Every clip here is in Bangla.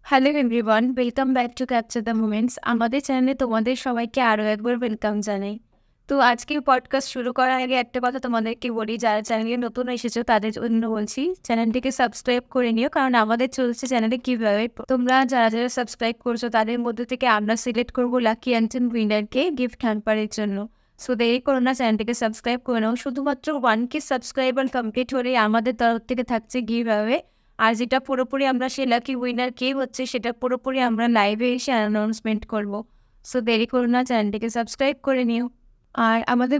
Hello everyone, welcome back to capture the moments. আমাদের চ্যানেলে তোমাদের সবাইকে আরও একবার ওয়েলকাম জানাই। তো আজকের পডকাস্ট শুরু করার আগে একটা কথা তোমাদেরকে বলি, যারা চ্যানেলে নতুন এসেছো তাদের জন্য বলছি, চ্যানেলটিকে সাবস্ক্রাইব করে নিও, কারণ আমাদের চলছে চ্যানেলে কীভাবে তোমরা যারা যারা সাবস্ক্রাইব করছো তাদের মধ্যে থেকে আমরা সিলেক্ট করবো লাকি একজন উইনারকে গিফট হ্যাম্পারের জন্য। সো দেরি করো না, চ্যানেলটিকে সাবস্ক্রাইব করে নাও। শুধুমাত্র 1K সাবস্ক্রাইবার কমপ্লিট হলেই আমাদের তরফ থেকে থাকছে গিভঅ্যাওয়ে। আর যেটা পুরোপুরি আমরা সেই লাকি উইনার কে হচ্ছে সেটা পুরোপুরি আমরা লাইভে এসে অ্যানাউন্সমেন্ট করব। সো দেরি করো না, চ্যানেলটিকে সাবস্ক্রাইব করে নিও। আর আমাদের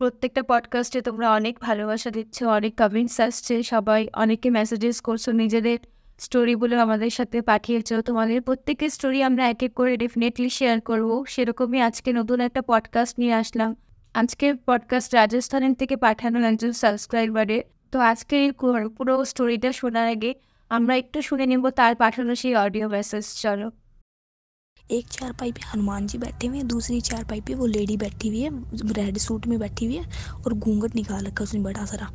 প্রত্যেকটা পডকাস্টে তোমরা অনেক ভালোবাসা দিচ্ছ, অনেক কমেন্টস আসছে, সবাই অনেকে মেসেজেস করছো, নিজেদের স্টোরিগুলো আমাদের সাথে পাঠিয়েছো। তোমাদের প্রত্যেকের স্টোরি আমরা এক এক করে ডেফিনেটলি শেয়ার করব। সেরকমই আজকে নতুন একটা পডকাস্ট নিয়ে আসলাম। আজকের পডকাস্ট রাজস্থানের থেকে পাঠানো একজন সাবস্ক্রাইবারের। তো আজকে পুরো স্টোরিটা শোনার আগে আমরা একটু শুনে নেব তার পাঠানো সেই অডিও মেসেজ। চলো। एक चारपाई पे हनुमान जी बैठे हुए हैं, दूसरी चारपाई पे वो लेडी बैठी हुई है, रेड सूट में बैठी हुई है और घूंघट निकाल रखा है उसने बड़ा सारा।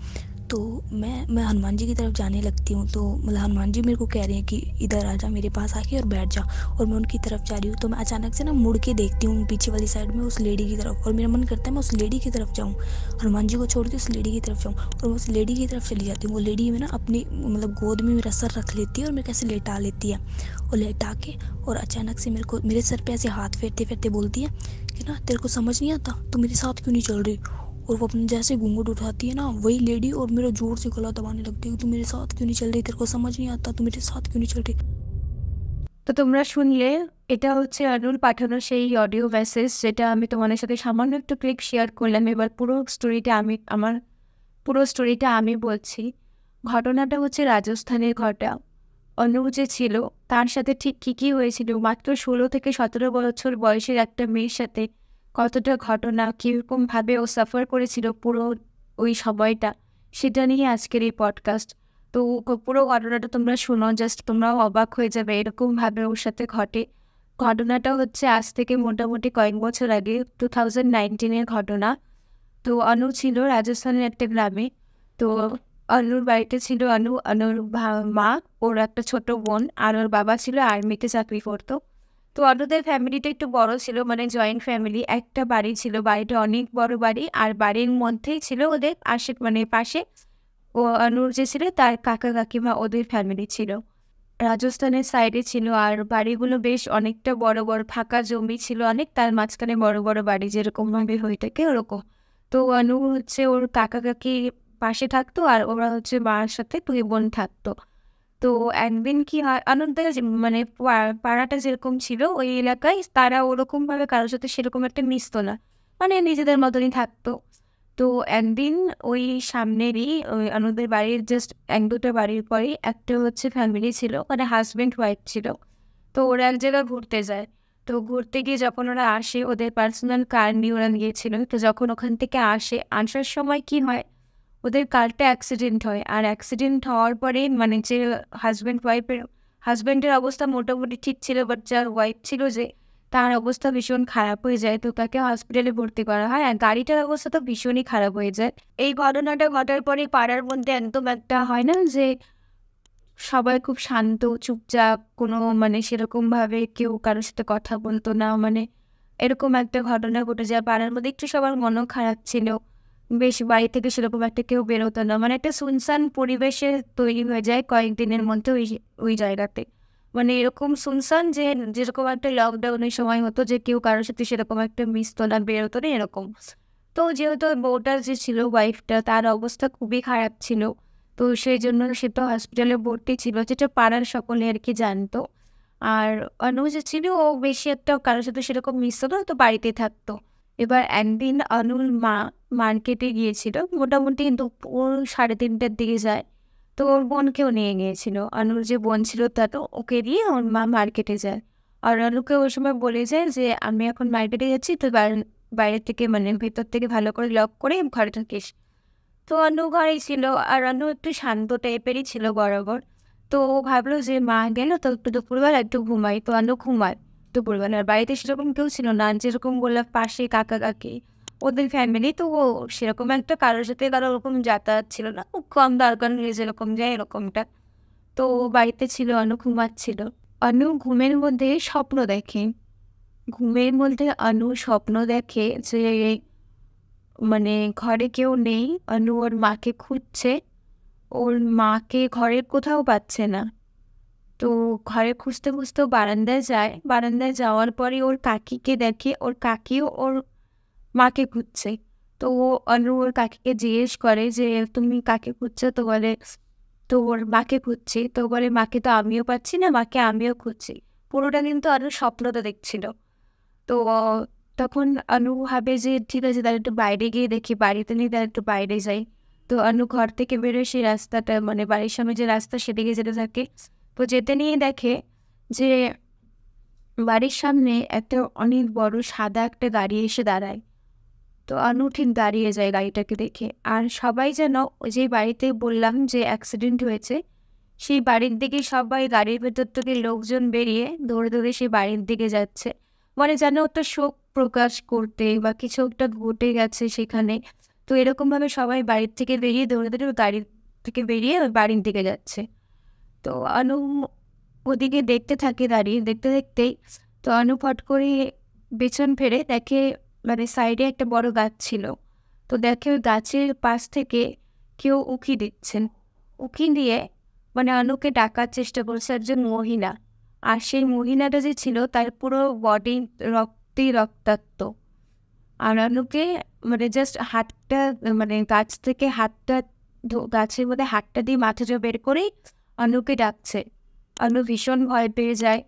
तो मैं हनुमान जी की तरफ जाने लगती हूँ, तो मतलब हनुमान जी मेरे को कह रहे हैं कि इधर आ जा, मेरे पास आके और बैठ जा। और मैं उनकी तरफ जा रही हूँ, तो मैं अचानक से ना मुड़ के देखती हूँ पीछे वाली साइड में उस लेडी की तरफ, और मेरा मन करता है मैं उस लेडी की तरफ जाऊँ, हनुमान जी को छोड़ के उस लेडी की तरफ जाऊँ। और मैं उस लेडी की तरफ चली जाती हूँ। वो लेडी में ना अपनी मतलब गोद में मेरा सर रख लेती है और मेरे कैसे लेटा लेती है, और लेटा के और अचानक से मेरे सर पे ऐसे हाथ फेरते फेरते बोलती है कि ना तेरे को समझ नहीं आता, तू मेरे साथ क्यों नहीं चल रही। और वो अपने जैसे घूंघट उठाती है ना वही लेडी, और मेरा जोर से गला दबाने लगती है, तू मेरे साथ क्यों नहीं चल रही, तेरे को समझ नहीं आता, तू मेरे साथ क्यों नहीं चल रही। তো তোমরা শুনলে, এটা হচ্ছে আনুল পাঠানো সেই অডিও মেসেজ, যেটা আমি তোমাদের সাথে সামান্য একটু ক্লিপ শেয়ার করলাম। এবার পুরো স্টোরিটা আমি বলছি। ঘটনাটা হচ্ছে রাজস্থানের ঘটা। অনু যে ছিল তার সাথে ঠিক কী হয়েছিল, মাত্র 16 থেকে 17 বছর বয়সের একটা মেয়ের সাথে কতটা ঘটনা, কীরকমভাবে ও সাফার করেছিল পুরো ওই সময়টা, সেটা নিয়ে আজকের এই পডকাস্ট। তো পুরো ঘটনাটা তোমরা শোনো, জাস্ট তোমরাও অবাক হয়ে যাবে এরকমভাবে ওর সাথে ঘটে। ঘটনাটা হচ্ছে আজ থেকে মোটামুটি কয়েক বছর আগে, 2019-এর ঘটনা। তো অনু ছিল রাজস্থানের একটা গ্রামে। তো অনুর বাড়িতে ছিল অনুর মা, ওর একটা ছোট বোন, আর ওর বাবা ছিল আর্মিতে চাকরি করতো। তো অনুদের ফ্যামিলিটা একটু বড় ছিল, মানে জয়েন্ট ফ্যামিলি। একটা বাড়ি ছিল, বাড়িটা অনেক বড় বাড়ি, আর বাড়ির মধ্যেই ছিল ওদের পাশে ও অনুর যে ছিল তার কাকা কাকিমা, ওদের ফ্যামিলি ছিল। রাজস্থানের সাইডে ছিল, আর বাড়িগুলো বেশ অনেকটা বড় বড়, ফাঁকা জমি ছিল অনেক, তার মাঝখানে বড় বড় বাড়ি যেরকমভাবে হয়ে থাকে ওরকম। তো অনু হচ্ছে ওর কাকা কাকি পাশে থাকতো, আর ওরা হচ্ছে মার সাথে 2 বোন থাকতো। তো একদিন কি হয়, অনুদের মানে পাড়াটা যেরকম ছিল ওই এলাকায়, তারা ওরকমভাবে কারোর সাথে সেরকম একটা মিশতো না, মানে নিজেদের মতনই থাকতো। তো একদিন ওই সামনেরই ওই অনুদের বাড়ির জাস্ট 1-2টা বাড়ির পরেই একটা হচ্ছে ফ্যামিলি ছিল, মানে হাজব্যান্ড ওয়াইফ ছিল। তো ওরা এক জায়গায় ঘুরতে যায়। তো ঘুরতে গিয়ে যখন ওরা আসে, ওদের পার্সোনাল কার নিয়ে ওরা গিয়েছিল। তো যখন ওখান থেকে আসার সময় কি হয়, ওদের কারটা অ্যাক্সিডেন্ট হয়। আর অ্যাক্সিডেন্ট হওয়ার পরে মানে যে হাজব্যান্ডের অবস্থা মোটামুটি ঠিক ছিল, বাট যার ওয়াইফ ছিল যে, তার অবস্থা ভীষণ খারাপ হয়ে যায়। তো তাকে হসপিটালে ভর্তি করা হয়, আর গাড়িটার অবস্থা তো ভীষণই খারাপ হয়ে যায়। এই ঘটনাটা ঘটার পরে পাড়ার মধ্যে একদম একটা হয় না যে সবাই খুব শান্ত চুপচাপ, কোনো মানে সেরকমভাবে কেউ কারোর সাথে কথা বলতো না, মানে এরকম একটা ঘটনা ঘটে যায় পাড়ার মধ্যে। একটু সবার মনও খারাপ ছিল, বেশ বাড়ি থেকে সেরকম একটা কেউ বেরোতো না, মানে একটা শুনশান পরিবেশে তৈরি হয়ে যায় কয়েকদিনের মধ্যে ওই জায়গাতে। মানে এরকম শুনশান যে, যেরকম একটা লকডাউনের সময় হতো যে কেউ কারোর সাথে সেরকম একটা মিশতো না, বেরোতো না, এরকম। তো যেহেতু বউটার যে ছিল ওয়াইফটা, তার অবস্থা খুবই খারাপ ছিল। তো সেই জন্য সে তো হসপিটালে ভর্তি ছিল, যেটা পাড়ার সকলে আর কি জানতো। আর অনু যে ছিল ও বেশি একটা কারোর সাথে সেরকম মিশতো না, তো বাড়িতে থাকতো। এবার একদিন অনুর মা মার্কেটে গিয়েছিল, মোটামুটি দুপুর 3:30টার দিকে যায়। তো ওর বোনকেও নিয়ে গিয়েছিল, অনুর যে বোন ছিল তা, তো ওকে দিয়ে ওর মা মার্কেটে যায়। আর অনুকে ওই সময় বলে যায় যে আমি এখন মার্কেটে যাচ্ছি, তো বাইরে থেকে মানে ভেতর থেকে ভালো করে লক করে ঘরে থাকিস। তো অনু ঘরেই ছিল, আর অনু একটু শান্ত টাইপেরই ছিল বরাবর। তো ও ভাবলো যে মা গেল তো একটু দুপুরবেলা একটু ঘুমাই, তো অনু ঘুমায় দুপুরবেলা। আর বাড়িতে সেরকম কেউ ছিল না, যেরকম বললাম পাশে কাকা কাকি ওদের ফ্যামিলি। তো ও সেরকম একটা কারোর সাথে কারো ওরকম যাতায়াত ছিল না, খুব কম দরকার হলে যেরকম যায় এরকমটা। তো ও বাড়িতে ছিল, অনু ঘুমাচ্ছিল। অনু ঘুমের মধ্যে স্বপ্ন দেখে। ঘুমের মধ্যে অনু স্বপ্ন দেখে যে মানে ঘরে কেউ নেই। অনু ওর মাকে খুঁজছে, ওর মাকে ঘরের কোথাও পাচ্ছে না। তো ঘরে খুঁজতে খুঁজতে বারান্দায় যায়, বারান্দায় যাওয়ার পরে ওর কাকিকে দেখে, ওর কাকিও ওর মাকে খুঁজছে। তো ও অনু ওর কাকিকে জিজ্ঞেস করে যে তুমি কাকে খুঁজছো? তো বলে তো ওর মাকে খুঁজছি। তো বলে মাকে তো আমিও পাচ্ছি না, মাকে আমিও খুঁজছি। পুরোটা কিন্তু অনু স্বপ্নটা দেখছিল। তো তখন অনু ভাবে যে ঠিক আছে তাহলে একটু বাইরে গিয়ে দেখি, বাড়িতে নেই তাহলে একটু বাইরে যাই। তো অনু ঘর থেকে বেরোয়, সেই রাস্তাটা মানে বাড়ির সামনে যে রাস্তা সেদিকে যেতে থাকে। তো যেতে নিয়ে দেখে যে বাড়ির সামনে একটা অনেক বড় সাদা একটা গাড়ি এসে দাঁড়ায়। তো অনু ঠিক দাঁড়িয়ে যায় গাড়িটাকে দেখে। আর সবাই যেন ওই যে বাড়িতে বললাম যে অ্যাক্সিডেন্ট হয়েছে, সেই বাড়ির দিকে সবাই গাড়ির ভেতর থেকে লোকজন বেরিয়ে দৌড়ে দৌড়ে সেই বাড়ির দিকে যাচ্ছে। মানে যেন একটা শোক প্রকাশ করতে বা কিছু একটা ঘটে গেছে সেখানে। তো এরকমভাবে সবাই বাড়ির থেকে বেরিয়ে দৌড়ে দৌড়ে গাড়ির থেকে বেরিয়ে ওই বাড়ির দিকে যাচ্ছে। তো অনু ওদিকে দেখতে থাকে দাঁড়িয়ে, দেখতে দেখতেই তো অনু ফট করে পেছন ফেরে দেখে মানে সাইডে একটা বড় গাছ ছিল। তো দেখে ওই গাছের পাশ থেকে কেউ উঁকি দিচ্ছেন। উঁকি দিয়ে মানে অনুকে ডাকার চেষ্টা করছে একজন মহিলা। আর সেই মহিলাটা যে ছিল তার পুরো বডি রক্তেই রক্তাক্ত। আর অনুকে মানে জাস্ট হাতটা মানে গাছ থেকে হাতটা গাছের মধ্যে হাতটা দিয়ে মাথাটা বের করেই অনুকে ডাকছে। অনু ভীষণ ভয় পেয়ে যায়।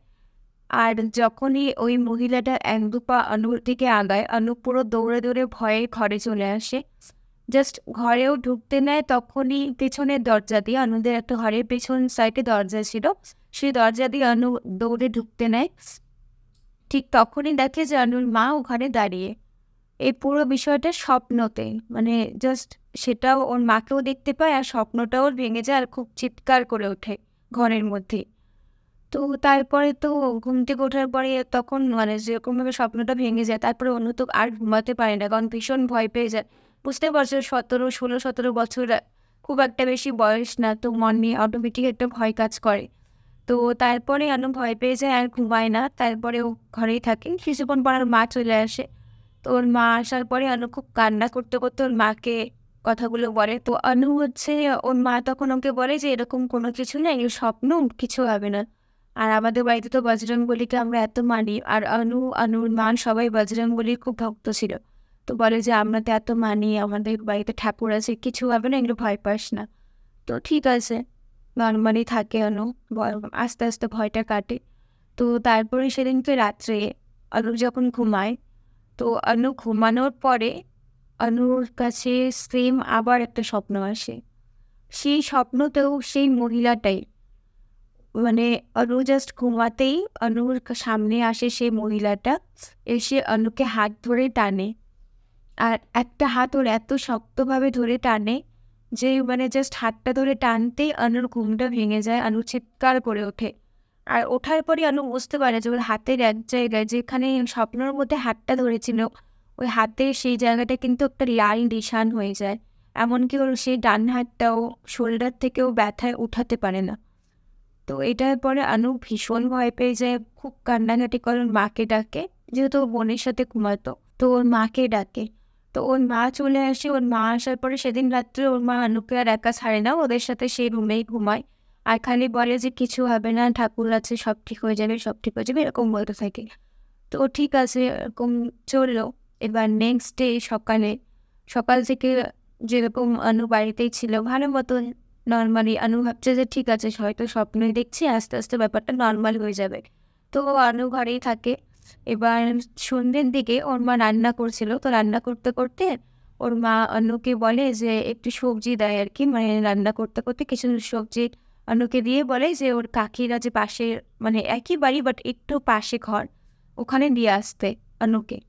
আর যখনই ওই মহিলাটা এক দু পা অনুর দিকে আগায়, অনু পুরো দৌড়ে দৌড়ে ভয়ে ঘরে চলে আসে। জাস্ট ঘরেও ঢুকতে নেয়, তখনই পেছনের দরজা দিয়ে, অনুদের একটা ঘরের পেছন সাইডে দরজা ছিল, সেই দরজা দিয়ে অনু দৌড়ে ঢুকতে নেয়। ঠিক তখনই দেখে যে অনুর মা ওখানে দাঁড়িয়ে। এই পুরো বিষয়টা স্বপ্নতে, মানে জাস্ট সেটাও ওর মাকেও দেখতে পায় আর স্বপ্নটাও ভেঙে যায় আর খুব চিৎকার করে ওঠে ঘরের মধ্যে। তো তারপরে তো ঘুম থেকে ওঠার পরে তখন মানে যেরকমভাবে স্বপ্নটা ভেঙে যায়, তারপরে অন্য তো আর ঘুমাতে পারে না, কারণ ভীষণ ভয় পেয়ে যায়। বুঝতে পারছো 16-17 বছর খুব একটা বেশি বয়স না, তো মন নিয়ে অটোমেটিক একটা ভয় কাজ করে। তো তারপরে আনু ভয় পেয়ে যায় আর ঘুমায় না, তারপরে ও ঘরেই থাকে। কিছুক্ষণ পর ওর মা চলে আসে। তো ওর মা আসার পরে অনু খুব কান্না করতে করতে ওর মাকে কথাগুলো বলে। তো অনু হচ্ছে ওর মা তখন ওকে বলে যে এরকম কোনো কিছু না, এগুলো স্বপ্ন, কিছু হবে না। আর আমাদের বাড়িতে তো বজরংবলীকে আমরা এত মানি, আর অনুর মা সবাই বজরংবলীর খুব ভক্ত ছিল। তো বলে যে আমরা তো এত মানি, আমাদের বাড়িতে ঠাকুর আছে, কিছু হবে না, এগুলো ভয় পাস না। তো ঠিক আছে, নর্মালি থাকে অনু, আস্তে আস্তে ভয়টা কাটে। তো তারপরে সেদিনকে রাত্রে অনু যখন ঘুমায়, তো অনু ঘুমানোর পরে অনুর কাছে সেম আবার একটা স্বপ্ন আসে। সেই স্বপ্নতেও সেই মহিলাটাই, মানে অনু জাস্ট ঘুমাতেই অনুর সামনে আসে সেই মহিলাটা, এসে অনুকে হাত ধরে টানে। আর একটা হাত ওর এত শক্তভাবে ধরে টানে যে মানে জাস্ট হাতটা ধরে টানতেই অনুর ঘুমটা ভেঙে যায়, অনু চিৎকার করে ওঠে। আর ওঠার পরে অনু বুঝতে পারে যে ওর হাতের এক জায়গায় যেখানে স্বপ্নের মধ্যে হাতটা ধরেছিল, ওই হাতের সেই জায়গাটা কিন্তু একটা লাল নিশান হয়ে যায়। এমনকি ওর সেই ডান হাতটাও শোল্ডার থেকেও ব্যথায় উঠাতে পারে না। তো এটার পরে অনু ভীষণ ভয় পেয়ে যায়, খুব কান্নাকাটি করে ওর মাকে ডাকে, যেহেতু ওর বোনের সাথে ঘুমাতো, তো ওর মাকে ডাকে। তো ওর মা চলে আসে, ওর মা আসার পরে সেদিন রাত্রে ওর মা অনুকে আর একা ছাড়ে না, ওদের সাথে সেই রুমেই ঘুমায়। আর খালি বলে যে কিছু হবে না, ঠাকুর আছে, সব ঠিক হয়ে যাবে, সব ঠিক হয়ে যাবে, এরকম বলতে থাকে। তো ঠিক আছে, এরকম চললো। এবার নেক্সট ডে সকাল থেকে যেরকম অনু বাড়িতেই ছিল ভালো মতো নর্মালি, অনু ভাবছে যে ঠিক আছে হয়তো স্বপ্নই দেখছি, আস্তে আস্তে ব্যাপারটা নর্মাল হয়ে যাবে। তো অনু ঘরেই থাকে। এবার সন্ধ্যের দিকে ওর মা রান্না করছিল, তো রান্না করতে করতে ওর মা অনুকে বলে যে একটু সবজি দেয় আর কি, মানে রান্না করতে করতে কিছু সবজি অনুকে দিয়ে বলে যে ওর কাকিরা যে পাশে, মানে একই বাড়ি বাট একটু পাশে ঘর, ওখানে দিয়ে আসতে অনুকে।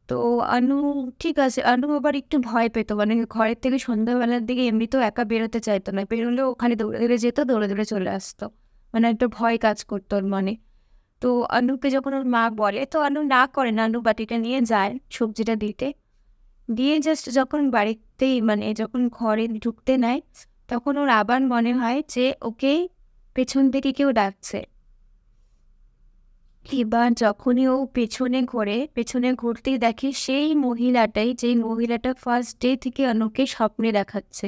তো অনু ঠিক আছে, অনু আবার একটু ভয় পেতো, মানে ঘরের থেকে সন্ধ্যাবেলার দিকে এমনিতেও একা বেরোতে চাইতো না, বেরোলেও ওখানে দৌড়ে দৌড়ে যেত, দৌড়ে দৌড়ে চলে আসতো, মানে একটা ভয় কাজ করতো ওর মনে। তো অনুকে যখন ওর মা বলে তো অনু না করে না, অনু বাটিটা নিয়ে যায় সবজিটা দিতে, দিয়ে জাস্ট যখন বাড়িতেই মানে যখন ঘরে ঢুকতে নেয়, তখন ওর আবার মনে হয় যে ওকে পেছন থেকে কেউ ডাকছে। এবার যখনই ও পেছনে ঘুরতেই দেখে সেই মহিলাটাই, যেই মহিলাটা ফার্স্ট ডে থেকে অনুকে স্বপ্নে দেখাচ্ছে।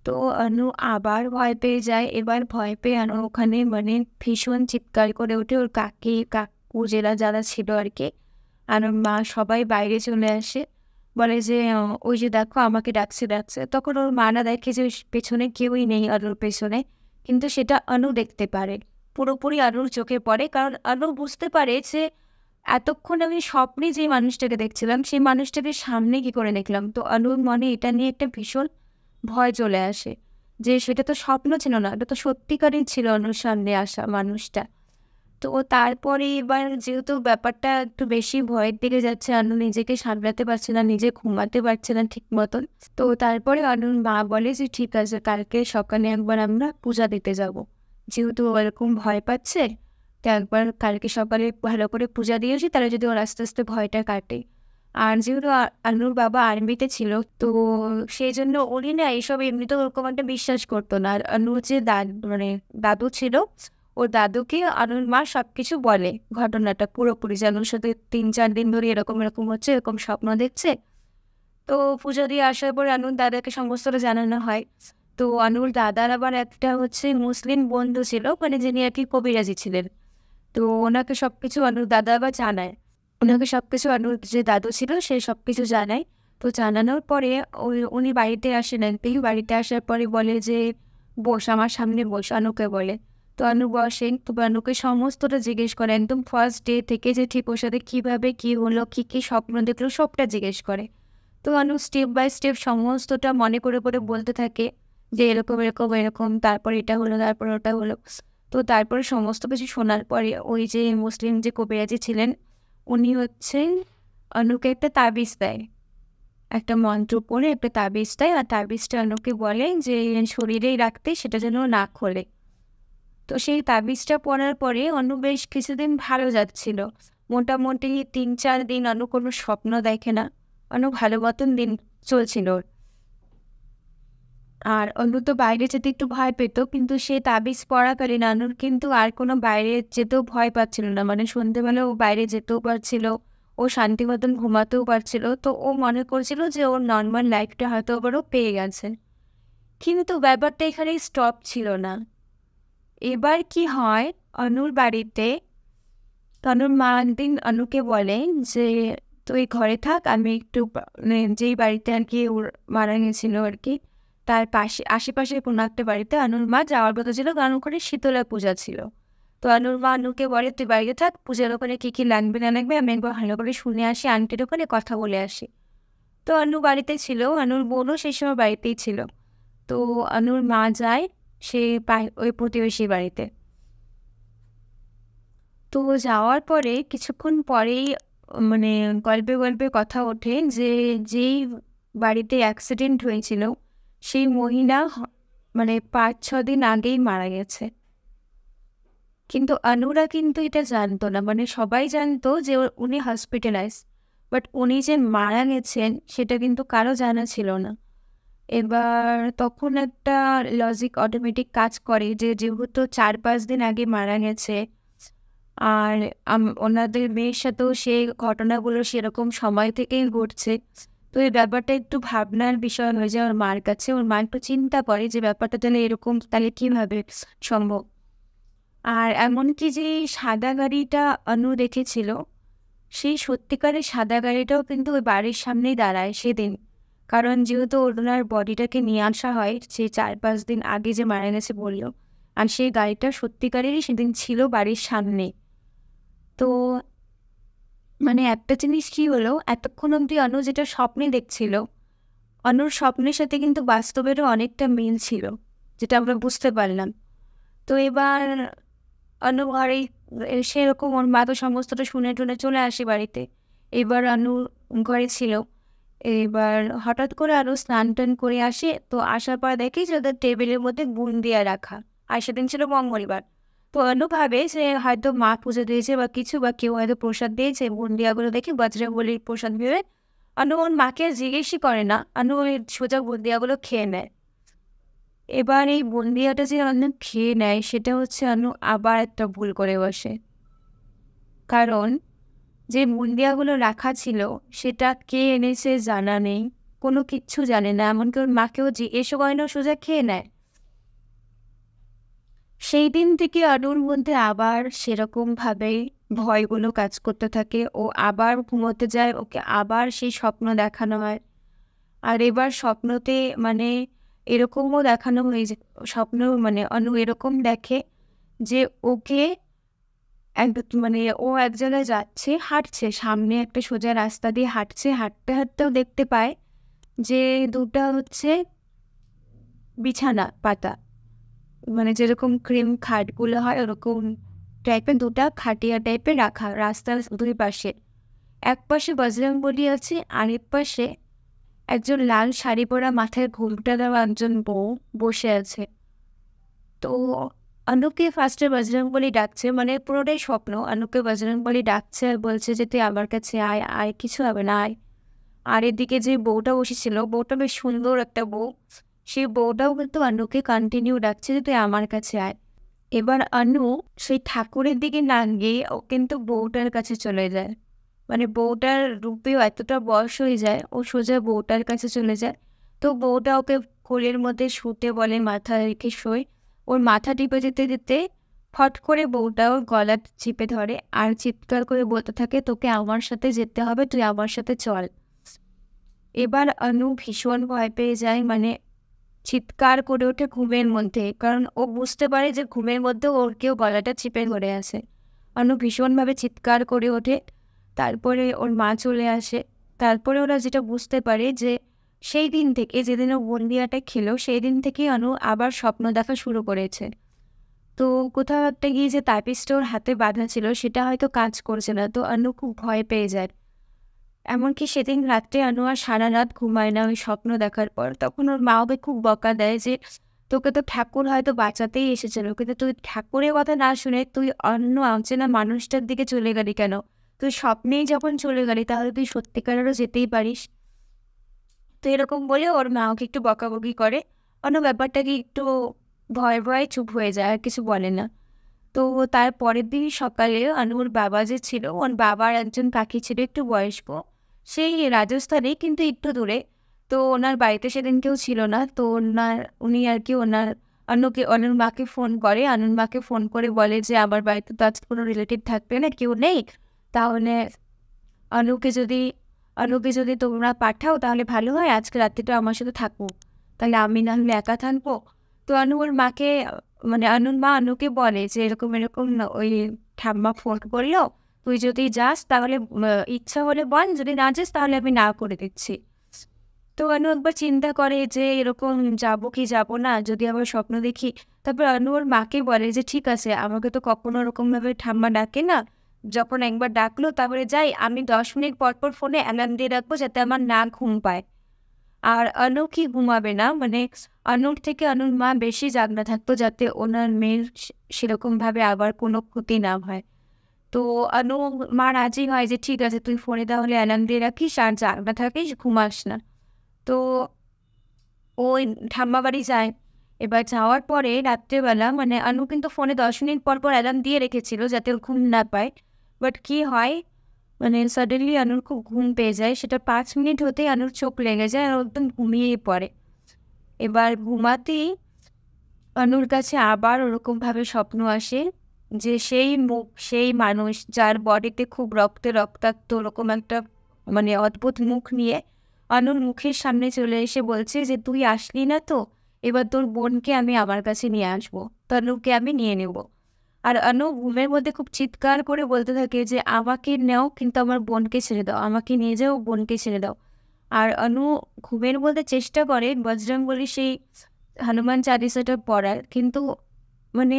তো অনু আবার ভয় পেয়ে যায়। এবার ভয় পেয়ে অনু ওখানে মানে ভীষণ চিৎকার করে ওঠে। ওর কাকি কাকু যারা ছিল আর কি, অনুর মা সবাই বাইরে চলে আসে। বলে যে ওই যে দেখো আমাকে ডাকছে। তখন ওর মা না দেখে যে পেছনে কেউই নেই অনুর পেছনে, কিন্তু সেটা অনু দেখতে পারে। পুরোপুরি অনুর চোখে পড়ে, কারণ অনু বুঝতে পারে যে এতক্ষণ আমি স্বপ্নে যে মানুষটাকে দেখছিলাম সেই মানুষটাকে সামনে কি করে দেখলাম। তো অনুর মনে এটা নিয়ে একটা ভীষণ ভয় চলে আসে যে সেটা তো স্বপ্ন ছিল না, এটা তো সত্যিকারই ছিল অনুর সামনে আসা মানুষটা। তো তারপরে এবার যেহেতু ব্যাপারটা একটু বেশি ভয়ের দিকে যাচ্ছে, অনু নিজেকে সামলাতে পারছে না, নিজে ঘুমাতে পারছে না ঠিক মতন। তো তারপরে অনুর মা বলে যে ঠিক আছে, কালকে সকালে একবার আমরা পূজা দিতে যাব। যেহেতু ও এরকম ভয় পাচ্ছে, তো একবার কালকে সকালে ভালো করে পূজা দিয়েছি, তাহলে যদি ওর আস্তে আস্তে ভয়টা কাটে। আর যেহেতু অনুর বাবা আর্মিতে ছিল, তো সেই জন্য উনি না এইসব এমনিতেও ওরকম একটা বিশ্বাস করতো না। আর অনুর যে মানে দাদু ছিল, ওর দাদুকে অনুর মা সবকিছু বলে, ঘটনাটা পুরোপুরি, যে অনুর সাথে 3-4 দিন ধরে এরকম এরকম হচ্ছে, এরকম স্বপ্ন দেখছে। তো পুজো দিয়ে আসার পর অনুর দাদাকে সমস্তটা জানানো হয়। তো অনুর দাদার আবার একটা মুসলিম বন্ধু ছিল, মানে যিনি আর কি কবিরাজি ছিলেন। তো ওনাকে সবকিছু অনুর দাদা আবার জানায়। ওনাকে সবকিছু অনুর যে দাদু ছিল সে সবকিছু জানায়। তো জানানোর পরে উনি বাড়িতে আসেন একদিন। বাড়িতে আসার পরে বলে যে বস আমার সামনে বস, অনুকে বলে। তো অনু বসেন। তো অনুকে সমস্তটা জিজ্ঞেস করে, একদম ফার্স্ট ডে থেকে যে ঠিক ওর সাথে কীভাবে কী হলো, কী স্বপ্ন দেখলো, সবটা জিজ্ঞেস করে। তো অনু স্টেপ বাই স্টেপ সমস্তটা মনে করে করে বলতে থাকে যে এরকম এরকম এরকম, তারপর এটা হলো, তারপর ওটা হলো। তো তারপরে সমস্ত কিছু শোনার পরে ওই যে মুসলিম যে কবিরাজি ছিলেন, উনি অনুকে একটা তাবিজ দেয়। একটা মন্ত্র পড়ে একটা তাবিজ দেয়, আর তাবিজটা অনুকে বলে যে শরীরেই রাখতে, সেটা যেন না খোলে। তো সেই তাবিজটা পড়ার পরে অনু বেশ কিছুদিন ভালো যাচ্ছিল। মোটামুটি 3-4 দিন অনু কোনো স্বপ্ন দেখে না। অনু ভালো মতন দিন চলছিল ওর। আর অনু তো বাইরে যেতে একটু ভয় পেত, কিন্তু সে তাবিজ পড়াকালীন অনুর কিন্তু আর কোনো বাইরে যেতেও ভয় পাচ্ছিল না। মানে সন্ধেবেলা ও বাইরে যেতেও পারছিল, ও শান্তি মতন ঘুমাতেও পারছিল। তো ও মনে করছিল যে ওর নর্মাল লাইফটা হয়তো আবারও পেয়ে গেছে। কিন্তু ব্যাপারটা এখানে স্টপ ছিল না। এবার কি হয়, অনুর বাড়িতে অনুর মা একদিন অনুকে বলে যে তুই ঘরে থাক, আমি একটু মানে যেই বাড়িতে আর কি ওর মারা গেছিল আর কি, তার পাশে আশেপাশে কোনো একটা বাড়িতে অনুর মা যাওয়ার কথা ছিল, কারণ ওখানে শীতলা পূজা ছিল। তো অনুর মা অনুকে বলে তুই বাড়িতে থাক, পূজার ওখানে কী কী লাগবে না লাগবে আমি একবার ভালো করে শুনে আসি, আন্টির ওখানে কথা বলে আসি। তো অনু বাড়িতে ছিল, অনুর বোনও সেই সময় বাড়িতেই ছিল। তো অনুর মা যায় সে ওই প্রতিবেশী বাড়িতে। তো যাওয়ার পরে কিছুক্ষণ পরেই মানে গল্পে গল্পে কথা ওঠে যে যেই বাড়িতে অ্যাক্সিডেন্ট হয়েছিল সেই মহিলা মানে 5-6 দিন আগেই মারা গেছে। কিন্তু অনুরা কিন্তু এটা জানতো না, মানে সবাই জানতো যে উনি হসপিটালাইজ, বাট উনি যে মারা গেছেন সেটা কিন্তু কারো জানা ছিল না। এবার তখন একটা লজিক অটোমেটিক কাজ করে যে যেহেতু 4-5 দিন আগে মারা গেছে, আর ওনাদের মেয়ের সাথেও সেই ঘটনাগুলো সেরকম সময় থেকেই ঘটছে। তো এই ব্যাপারটা একটু ভাবনার বিষয় হয়ে যায় ওর মার কাছে। ওর মা একটু চিন্তা করে যে ব্যাপারটা তাহলে এরকম, তাহলে কীভাবে সম্ভব। আর এমনকি যে সাদা গাড়িটা অনু দেখেছিল, সেই সত্যিকারের সাদা গাড়িটাও কিন্তু ওই বাড়ির সামনেই দাঁড়ায় সেদিন। কারণ যেহেতু ওনার বডিটাকে নিয়ে আসা হয় সেই 4-5 দিন আগে যে মারা গেছে বলল, আর সেই গাড়িটা সত্যিকারেরই সেদিন ছিল বাড়ির সামনে। তো মানে একটা জিনিস কি হলো, এতক্ষণ অবধি অনু যেটা স্বপ্নে দেখছিল, অনুর স্বপ্নের সাথে কিন্তু বাস্তবেরও অনেকটা মিল ছিল, যেটা আমরা বুঝতে পারলাম। তো এবার অনু ঘরেই সেরকম ওর মা তো সমস্তটা শুনে টুনে চলে আসে বাড়িতে। এবার অনু ঘরে ছিল। এবার হঠাৎ করে আরও স্নান টান করে আসে। তো আসার পর দেখি যে ওদের টেবিলের মধ্যে বুন্দিয়া রাখা, আর সেদিন ছিল মঙ্গলবার। তো অনু ভাবে যে হয়তো মা পুজো দিয়েছে বা কিছু, বা কেউ হয়তো প্রসাদ দিয়েছে, বুন্দিয়াগুলো দেখে বজরংবলীর প্রসাদ ভেবে অনু ওর মাকে আর জিজ্ঞেসই করে না, অনু ওই সোজা বুন্দিয়াগুলো খেয়ে নেয়। এবার এই বুন্দিয়াটা যে অনু খেয়ে নেয় সেটা অনু আবার একটা ভুল করে বসে। কারণ যে বুন্দিয়াগুলো রাখা ছিল সেটা কে এনেছে জানা নেই, কোনো কিচ্ছু জানে না, এমনকি ওর মাকেও জিজ্ঞেস করে না, সোজা খেয়ে নেয়। সেই দিন থেকে অনুর মধ্যে আবার সেরকমভাবে ভয়গুলো কাজ করতে থাকে। ও আবার ঘুমোতে যায়, ওকে আবার সেই স্বপ্ন দেখানো হয়। আর এবার স্বপ্নতে মানে এরকমও দেখানো হয়ে যে স্বপ্ন মানে অনু এরকম দেখে যে ওকে মানে ও এক জায়গায় যাচ্ছে, হাঁটছে, সামনে একটা সোজা রাস্তা দিয়ে হাঁটছে, হাঁটতে হাঁটতেও দেখতে পায় যে দুটা হচ্ছে বিছানা পাতা, মানে যেরকম ক্রিম খাটগুলো হয় ওরকম টাইপের দুটা খাটিয়া টাইপের রাখা রাস্তার দুই পাশে। এক পাশে বজরংবলী আছে, আরেক পাশে একজন লাল শাড়ি পরা মাথায় ঘোমটা দেওয়া একজন বউ বসে আছে। তো অনুকে ফার্স্টে বজরংবলী ডাকছে, মানে পুরোটাই স্বপ্ন। অনুকে বজরংবলী ডাকছে আর বলছে যে তুই আমার কাছে আয়, আয়, কিছু হবে না, আয়। আর এদিকে যে বউটা বসেছিল, বউটা বেশ সুন্দর একটা বউ, সেই বউটাও কিন্তু অনুকে কন্টিনিউ ডাকছে যে তুই আমার কাছে আয়। এবার অনু সেই ঠাকুরের দিকে না গিয়ে ও কিন্তু বউটার কাছে চলে যায়, মানে বউটার রূপেও এতটা বয়স হয়ে যায়, ও সোজা বউটার কাছে চলে যায়। তো বউটা ওকে কোলের মধ্যে শুতে বলে, মাথা রেখে শোয়। ওর মাথা টিপে যেতে যেতে ফট করে বউটা ওর গলা চিপে ধরে আর চিৎকার করে বলতে থাকে তোকে আমার সাথে যেতে হবে, তুই আমার সাথে চল। এবার অনু ভীষণ ভয় পেয়ে যায়, মানে চিৎকার করে ওঠে ঘুমের মধ্যে, কারণ ও বুঝতে পারে যে ঘুমের মধ্যে ওর কেউ গলাটা চিপে ধরে আছে। অনু ভীষণভাবে চিৎকার করে ওঠে। তারপরে ওর মা চলে আসে। তারপরে ওরা যেটা বুঝতে পারে যে সেই দিন থেকে, যেদিন ও বুন্দিয়াটা খেলো, সেই দিন থেকেই অনু আবার স্বপ্ন দেখা শুরু করেছে। তো কোথাও একটা গিয়ে যে তাবিজটা ওর হাতে বাঁধা ছিল সেটা হয়তো কাজ করছে না, তো অনু খুব ভয় পেয়ে যায়। এমনকি সেদিন রাত্রে অনু আর সারা রাত ঘুমায় না ওই স্বপ্ন দেখার পর। তখন ওর মা ওকে খুব বকা দেয় যে তোকে তো ঠাকুর হয়তো বাঁচাতেই এসেছিল, কিন্তু তুই ঠাকুরের কথা না শুনে তুই অন্য অচেনা মানুষটার দিকে চলে গেলি কেন? তুই স্বপ্নেই যখন চলে গেলি তাহলে তুই সত্যিকারেরও যেতেই পারিস। তো এরকম বলে ওর মা ওকে একটু বকাবকি করে। অন্য ব্যাপারটাকে একটু ভয়ে ভয়ে চুপ হয়ে যায়, আর কিছু বলে না। তো তার পরের দিন সকালে অনুর বাবা যে ছিল, ওর বাবার একজন কাকি ছিল একটু বয়স্ক, সেই রাজস্থানে কিন্তু একটু দূরে। তো ওনার বাড়িতে সেদিন কেউ ছিল না, তো উনি আর কি অনুর মাকে ফোন করে। অনুর মাকে ফোন করে বলে যে আমার বাড়িতে তো আজকে কোনো রিলেটিভ থাকবে না, কেউ নেই, তাহলে অনুকে যদি অনুকে যদি তোমরা পাঠাও তাহলে ভালো হয়, আজকে রাত্রিটা আমার সাথে থাকবো, তাহলে আমি না হলে একা থাকবো। তো অনু ওর মাকে মানে অনুর মা অনুকে বলে যে এরকম এরকম ওই ঠাম্মা ফোন করলো, তুই যদি যাস তাহলে ইচ্ছা হলে বল, যদি না যাস তাহলে আমি না করে দিচ্ছি। তো অনু একবার চিন্তা করে যে এরকম যাবো কি যাবো না, যদি আবার স্বপ্ন দেখি। তারপর অনু ওর মাকে বলে যে ঠিক আছে, আমাকে তো কখনো ওরকমভাবে ঠাম্মা ডাকে না, যখন একবার ডাকলো তারপরে যাই, আমি 10 মিনিট পর পর ফোনে অ্যালার্ম দিয়ে রাখবো যাতে আমার না ঘুম পায়। আর অনু কি ঘুমাবে না, মানে অনুর থেকে অনুর মা বেশি জাগনা থাকতো যাতে ওনার মেয়ের সেরকমভাবে আবার কোনো ক্ষতি না হয়। তো অনু মা রাজি হয় যে ঠিক আছে তুই ফোনে তাহলে অ্যালার্ম দিয়ে রাখিস আর জাগনা থাকিস, ঘুমাস না। তো ওই ঠাম্মা বাড়ি যায়। এবার যাওয়ার পরে রাত্রেবেলা মানে অনু কিন্তু ফোনে 10 মিনিট পর পর অ্যালার্ম দিয়ে রেখেছিল যাতে ও ঘুম না পায়। বাট কি হয়, মানে সাডেনলি অনুর খুব ঘুম পেয়ে যায়, সেটা 5 মিনিট হতেই অনুর চোখ লেগে যায় আর ও একদম ঘুমিয়েই পড়ে। এবার ঘুমাতেই অনুর কাছে আবার ওরকমভাবে স্বপ্ন আসে যে সেই মুখ, সেই মানুষ যার বডিতে খুব রক্তে রক্তাক্ত ওরকম একটা মানে অদ্ভুত মুখ নিয়ে অনুর মুখের সামনে চলে এসে বলছে যে তুই আসলি না তো, এবার তোর বোনকে আমি আমার কাছে নিয়ে আসবো, তনুকে আমি নিয়ে নেব। আর অনু ঘুমের মধ্যে খুব চিৎকার করে বলতে থাকে যে আমাকে নেও কিন্তু আমার বোনকে ছেড়ে দাও, আমাকে নিয়ে যাও, বোনকে ছেড়ে দাও। আর অনু ঘুমের মধ্যে চেষ্টা করে বজরংবলী সেই হনুমান চালিসাটা পড়ার, কিন্তু মানে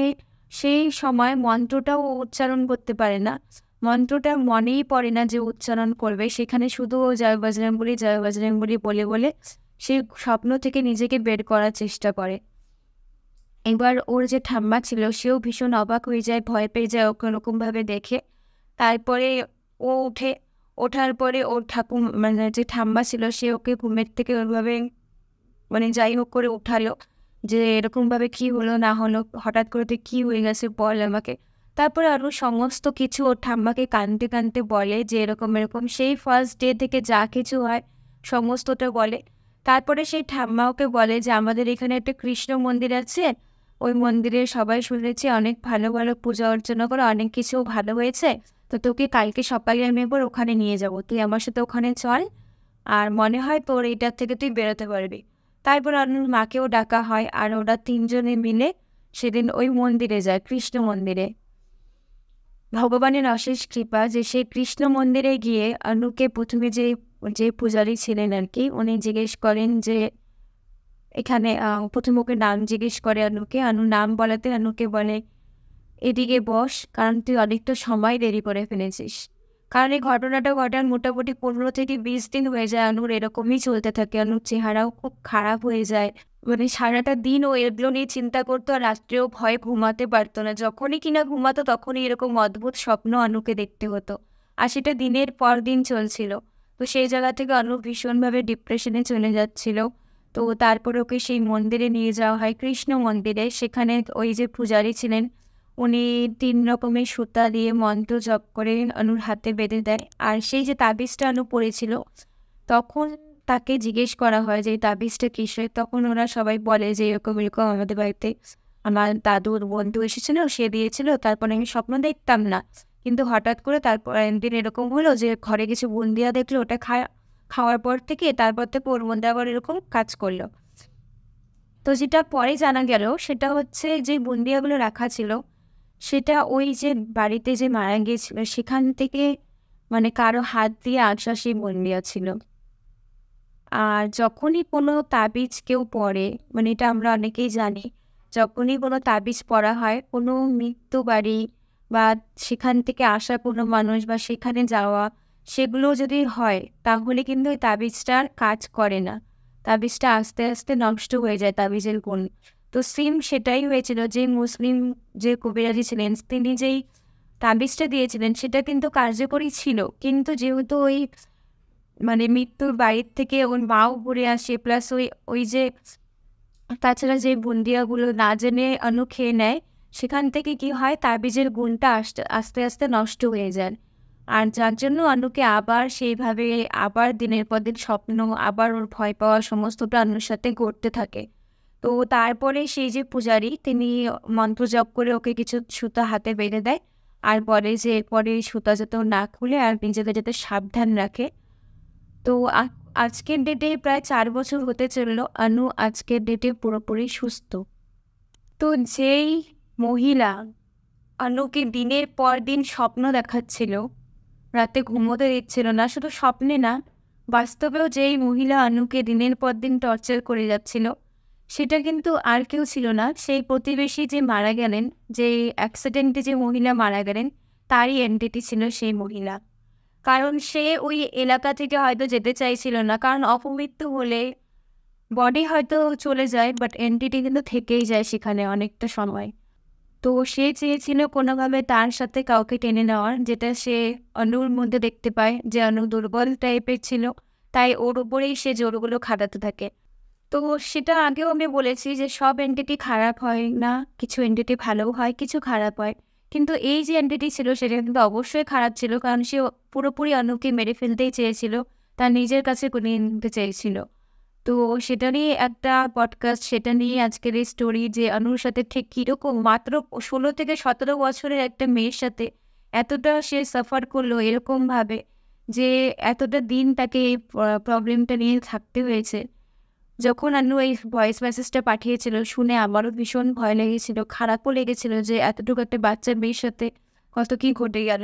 সেই সময় মন্ত্রটাও ও উচ্চারণ করতে পারে না, মন্ত্রটা মনেই পড়ে না যে উচ্চারণ করবে, সেখানে শুধু ও জয় বজরংবলী বলে বলে সেই স্বপ্ন থেকে নিজেকে বের করার চেষ্টা করে। এবার ওর যে ঠাম্মা ছিল সেও ভীষণ অবাক হয়ে যায়, ভয় পেয়ে যায় ওকে ওরকমভাবে দেখে। তারপরে ও ওঠার পরে ওর ঠাকুর মানে যে ঠাম্মা ছিল সে ওকে ঘুমের থেকে ওইভাবে মানে যাই হোক করে উঠালো যে এরকমভাবে কি হলো না হলো, হঠাৎ করে তুই কী হয়ে গেছে বল আমাকে। তারপরে আরও সমস্ত কিছু ওর ঠাম্মাকে কাঁদতে কাঁদতে বলে যে এরকম এরকম, সেই ফার্স্ট ডে থেকে যা কিছু হয় সমস্তটা বলে। তারপরে সেই ঠাম্মা ওকে বলে যে আমাদের এখানে একটা কৃষ্ণ মন্দির আছে, ওই মন্দিরে সবাই শুনেছি অনেক ভালো ভালো পূজা অর্চনা করে, অনেক কিছু ভালো হয়েছে, তো তোকে কালকে সকালে আমি একবার ওখানে নিয়ে যাব, তুই আমার সাথে ওখানে চল, আর মনে হয় তোর এইটার থেকে তুই বেরোতে পারবি। তারপর অনুর মাকেও ডাকা হয়, আর ওরা তিনজনে মিলে সেদিন ওই মন্দিরে যায়, কৃষ্ণ মন্দিরে। ভগবানের অশেষ কৃপা যে সেই কৃষ্ণ মন্দিরে গিয়ে অনুকে প্রথমে যে যে পূজারী ছিলেন আর কি, উনি জিজ্ঞেস করেন যে এখানে প্রথমে ওকে নাম জিজ্ঞেস করে অনুকে, অনু নাম বলাতে অনুকে বলে এদিকে বস, কারণ তুই অনেকটা সময় দেরি করে ফেলেছিস। কারণ এই ঘটনাটা ঘটার মোটামুটি 15 থেকে 20 দিন হয়ে যায়, অনুর এরকমই চলতে থাকে, অনুর চেহারাও খুব খারাপ হয়ে যায়, মানে সারাটা দিন ও এগুলো নিয়ে চিন্তা করতো, আর রাত্রেও ভয়ে ঘুমাতে পারতো না, যখনই কিনা ঘুমাতো তখনই এরকম অদ্ভুত স্বপ্ন অনুকে দেখতে হতো, আর সেটা দিনের পর দিন চলছিল। তো সেই জায়গা থেকে অনু ভীষণভাবে ডিপ্রেশনে চলে যাচ্ছিল। তো তারপর ওকে সেই মন্দিরে নিয়ে যাওয়া হয়, কৃষ্ণ মন্দিরে। সেখানে ওই যে পূজারী ছিলেন উনি 3 রকমের সুতা দিয়ে মন্ত্র জপ করে অনুর হাতে বেঁধে দেয়, আর সেই যে তাবিজটা অনু পড়েছিল তখন তাকে জিজ্ঞেস করা হয় যে এই তাবিজটা কিসের, তখন ওরা সবাই বলে যে এরকম এরকম আমাদের বাড়িতে আমার দাদুর বন্ধু এসেছিল, সে দিয়েছিল, তারপরে আমি স্বপ্ন দেখতাম না, কিন্তু হঠাৎ করে তারপর একদিন এরকম হলো যে ঘরে কিছু বুন্দিয়া দেখলো, ওটা খাওয়ার পর থেকে তারপর থেকে ওর মধ্যে আবার এরকম কাজ করলো। তো যেটা পরে জানা গেল সেটা হচ্ছে যে বুন্দিয়াগুলো রাখা ছিল সেটা ওই যে বাড়িতে যে মারা গিয়েছিল সেখান থেকে মানে কারো হাত দিয়ে আসা সেই বুন্দিয়া ছিল। আর যখনই কোনো তাবিজ কেউ পড়ে, মানে এটা আমরা অনেকেই জানি, যখনই কোনো তাবিজ পড়া হয় কোনো মৃত্যু বাড়ি বা সেখান থেকে আসা কোনো মানুষ বা সেখানে যাওয়া সেগুলো যদি হয় তাহলে কিন্তু ওই তাবিজটার কাজ করে না, তাবিজটা আস্তে আস্তে নষ্ট হয়ে যায় তাবিজের গুণ। তো সেম সেটাই হয়েছিল, যে মুসলিম যে কবিরাজি ছিলেন তিনি যেই তাবিজটা দিয়েছিলেন সেটা কিন্তু কার্যকরী ছিল, কিন্তু যেহেতু ওই মানে মৃত্যুর বাড়ির থেকে ওর মাও ঘুরে আসে, প্লাস ওই ওই যে তাছাড়া যে বুন্দিয়াগুলো না জেনে অনু খেয়ে নেয়, সেখান থেকে কি হয় তাবিজের গুণটা আস্তে আস্তে আস্তে নষ্ট হয়ে যায়, আর যার জন্য অনুকে আবার সেইভাবে আবার দিনের পর দিন স্বপ্ন, আবার ওর ভয় পাওয়া সমস্তটা অনুর সাথে ঘটতে থাকে। তো তারপরে সেই যে পূজারী তিনি মন্ত্র জপ করে ওকে কিছু সুতা হাতে বেঁধে দেয়, আর বলে যে এরপরে সুতা যাতে ও না খুলে আর নিজেকে যাতে সাবধান রাখে। তো আজকের ডেটে প্রায় 4 বছর হতে চললো, অনু আজকের ডেটে পুরোপুরি সুস্থ। তো যেই মহিলা অনুকে দিনের পর দিন স্বপ্ন দেখাচ্ছিল, রাতে ঘুমোতে দিচ্ছিল না, শুধু স্বপ্নে না বাস্তবেও যেই মহিলা অনুকে দিনের পর দিন টর্চার করে যাচ্ছিল, সেটা কিন্তু আর কেউ ছিল না, সেই প্রতিবেশী যে মারা গেলেন, যে অ্যাক্সিডেন্টে যে মহিলা মারা গেলেন তারই এন্টিটি ছিল সেই মহিলা। কারণ সে ওই এলাকা থেকে হয়তো যেতে চাইছিল না, কারণ অপমৃত্যু হলে বডি হয়তো চলে যায় বাট এন্টিটি কিন্তু থেকেই যায় সেখানে অনেকটা সময়। তো সে চেয়েছিল কোনোভাবে তার সাথে কাউকে টেনে নেওয়ার, যেটা সে অনুর মধ্যে দেখতে পায় যে অনু দুর্বল টাইপের ছিল, তাই ওর উপরেই সে জোরগুলো খাটাতে থাকে। তো সেটা আগেও আমি বলেছি যে সব এন্টিটি খারাপ হয় না, কিছু এন্টিটি ভালোও হয়, কিছু খারাপ হয়, কিন্তু এই যে এন্টিটি ছিল সেটা কিন্তু অবশ্যই খারাপ ছিল, কারণ সে পুরোপুরি অনুকে মেরে ফেলতেই চেয়েছিল, তার নিজের কাছে করিয়ে নিতে চেয়েছিল। তো সেটা নিয়ে একটা পডকাস্ট, সেটা নিয়ে আজকের এই স্টোরি, যে অনুর সাথে ঠিক কীরকম মাত্র 16 থেকে 17 বছরের একটা মেয়ের সাথে এতটা সে সাফার করলো এরকমভাবে, যে এতটা দিন তাকে এই প্রবলেমটা নিয়ে থাকতে হয়েছে। যখন আন্নু এই ভয়েস মেসেজটা পাঠিয়েছিল শুনে আমারও ভীষণ ভয় লেগেছিল, খারাপও লেগেছিল যে এতটুকু একটা বাচ্চা মেয়ের সাথে কত কী ঘটে গেল।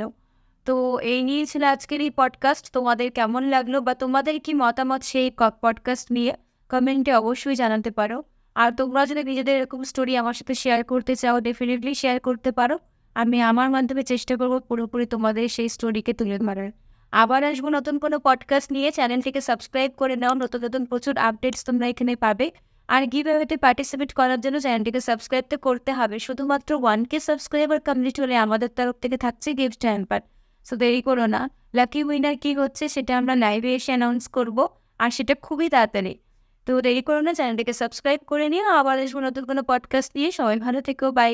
তো এই নিয়ে ছিল আজকের এই পডকাস্ট। তোমাদের কেমন লাগলো বা তোমাদের কি মতামত সেই পডকাস্ট নিয়ে কমেন্টে অবশ্যই জানাতে পারো। আর তোমরা যদি নিজেদের এরকম স্টোরি আমার সাথে শেয়ার করতে চাও ডেফিনেটলি শেয়ার করতে পারো, আমি আমার মাধ্যমে চেষ্টা করবো পুরোপুরি তোমাদের সেই স্টোরিকে তুলে ধরার। আবার আসবো নতুন কোনো পডকাস্ট নিয়ে, চ্যানেলটিকে সাবস্ক্রাইব করে নাও, নতুন নতুন প্রচুর আপডেটস তোমরা এখানে পাবে। আর গিভঅ্যাওয়েতে পার্টিসিপেট করার জন্য চ্যানেলটিকে সাবস্ক্রাইব তো করতে হবে, শুধুমাত্র 1K সাবস্ক্রাইবার কমপ্লিট হলে আমাদের তরফ থেকে থাকছে গিফট হ্যাম্পার। সো দেরি করো না, লাকি উইনার কী হচ্ছে সেটা আমরা লাইভে এসে অ্যানাউন্স করবো, আর সেটা খুবই তাড়াতাড়ি। তো দেরি করো না, চ্যানেলটিকে সাবস্ক্রাইব করে নিও। আবার আসবো নতুন কোনো পডকাস্ট নিয়ে, সবাই ভালো থেকো, বাই।